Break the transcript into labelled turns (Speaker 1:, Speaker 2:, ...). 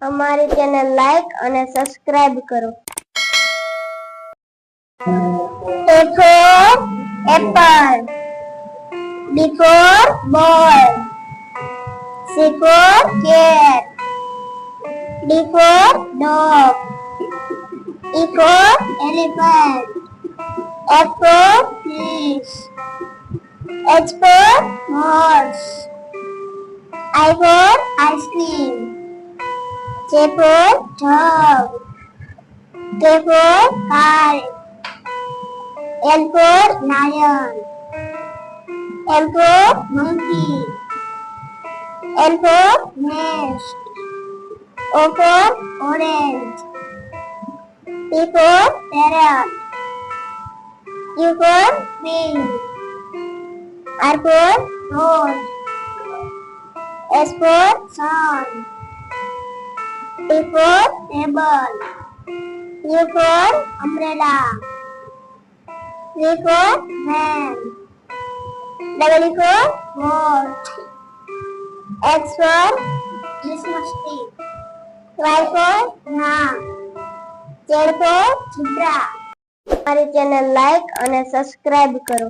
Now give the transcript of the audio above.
Speaker 1: અમારી channel like અને subscribe કરો. A for apple. B for ball. C for cat. D for dog. E for elephant. F for fish. H for horse. I for ice cream. J for jug. K for kite. L for lion. M for monkey. N for nest. O for orange. P for parrot. Q for pink. R for rose. S for sun. T for table. U for umbrella. V for van. W for goat. X for Christmas tree. Y for ram. Z for zebra. અમારી channel like અને subscribe કરો.